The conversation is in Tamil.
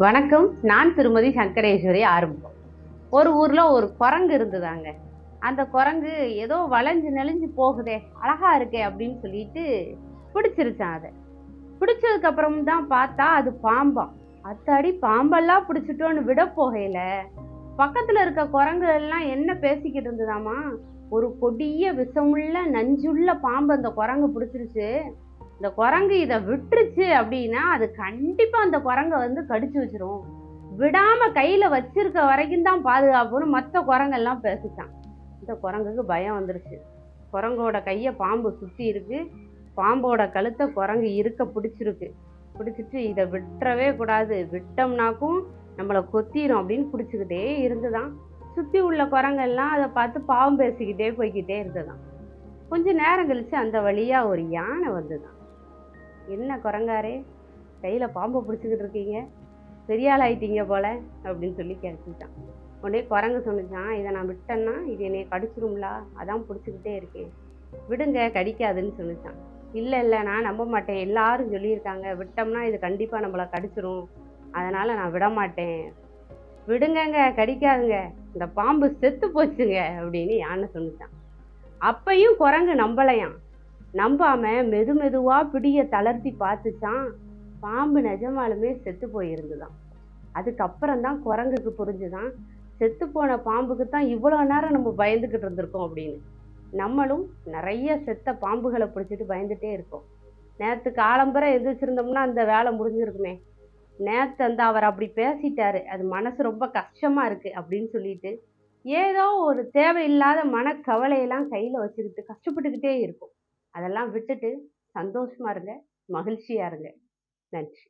வணக்கம். நான் திருமதி சங்கரேஸ்வரி ஆரம்பம். ஒரு ஊர்ல ஒரு குரங்கு இருந்ததாங்க. அந்த குரங்கு ஏதோ வளைஞ்சு நெளிஞ்சு போகுதே, அழகா இருக்கே அப்படின்னு சொல்லிட்டு பிடிச்சிருச்சான். அதை பிடிச்சதுக்கு அப்புறம் தான் பார்த்தா அது பாம்பாம். அத்தாடி, பாம்பெல்லாம் பிடிச்சிட்டோன்னு விட போகையில பக்கத்துல இருக்க குரங்கு எல்லாம் என்ன பேசிக்கிட்டு இருந்ததாமா, ஒரு கொடிய விஷமுள்ள நஞ்சுள்ள பாம்பு அந்த குரங்கு பிடிச்சிருச்சு. இந்த குரங்கு இதை விட்டுருச்சு அப்படின்னா அது கண்டிப்பா அந்த குரங்கை கடிச்சு வச்சிரும். விடாம கையில வச்சிருக்க வரைக்கும் தான் பாதுகாப்புன்னு மற்ற குரங்கெல்லாம் பேசிச்சான். இந்த குரங்குக்கு பயம் வந்துருச்சு. குரங்கோட கையை பாம்பு சுத்தி இருக்கு. பாம்போட கழுத்தை குரங்கு இருக்க பிடிச்சிருக்கு. பிடிச்சிட்டு இதை விட்டுறவே கூடாது, விட்டோம்னாக்கும் நம்மளை கொத்திரும் அப்படின்னு பிடிச்சிக்கிட்டே இருந்துதான். சுத்தி உள்ள குரங்கெல்லாம் அதை பார்த்து பாவம் பேசிக்கிட்டே போய்கிட்டே இருந்ததான். கொஞ்ச நேரம் கழிச்சு அந்த வழியா ஒரு யானை வந்துதான். என்ன குரங்காரே, கையில பாம்பை பிடிச்சிக்கிட்டு இருக்கீங்க, பெரிய ஆள் ஆயிட்டீங்க போல அப்படின்னு சொல்லி கேட்டுட்டான். உடனே குரங்கு சொன்னிச்சான், இதை நான் விட்டேன்னா இது என்னைய கடிச்சிரும்ல, அதான் பிடிச்சிக்கிட்டே இருக்கேன், விடுங்க கடிக்காதுன்னு சொன்னிச்சான். இல்லை இல்லை, நான் நம்ப மாட்டேன், எல்லாரும் சொல்லியிருக்காங்க விட்டோம்னா இது கண்டிப்பாக நம்மளை கடிச்சிரும், அதனால் நான் விட மாட்டேன், விடுங்கங்க கடிக்காதுங்க, இந்த பாம்பு செத்து போச்சுங்க அப்படின்னு யானை சொன்னிச்சான். அப்பையும் குரங்கு நம்பலையாம். நம்பாம மெதுவா பிடிய தளர்த்தி பார்த்துச்சான். பாம்பு நிஜமாலுமே செத்து போயிருந்துதான். அதுக்கப்புறம் தான் குரங்குக்கு புரிஞ்சுதான், செத்து போன பாம்புக்கு தான் இவ்வளோ நேரம் நம்ம பயந்துக்கிட்டு இருந்திருக்கோம் அப்படின்னு. நம்மளும் நிறைய செத்த பாம்புகளை பிடிச்சிட்டு பயந்துட்டே இருக்கோம். நேற்று காலம்பரை எந்திரிச்சிருந்தோம்னா அந்த வேலை முடிஞ்சிருக்குமே. நேற்று அவர் அப்படி பேசிட்டாரு, அது மனசு ரொம்ப கஷ்டமா இருக்கு அப்படின்னு சொல்லிட்டு ஏதோ ஒரு தேவையில்லாத மனக்கவலையெல்லாம் கையில வச்சுக்கிட்டு கஷ்டப்பட்டுக்கிட்டே இருக்கும். அதெல்லாம் விட்டுட்டு சந்தோஷமா இருங்க, மகிழ்ச்சியா இருங்க. நன்றி.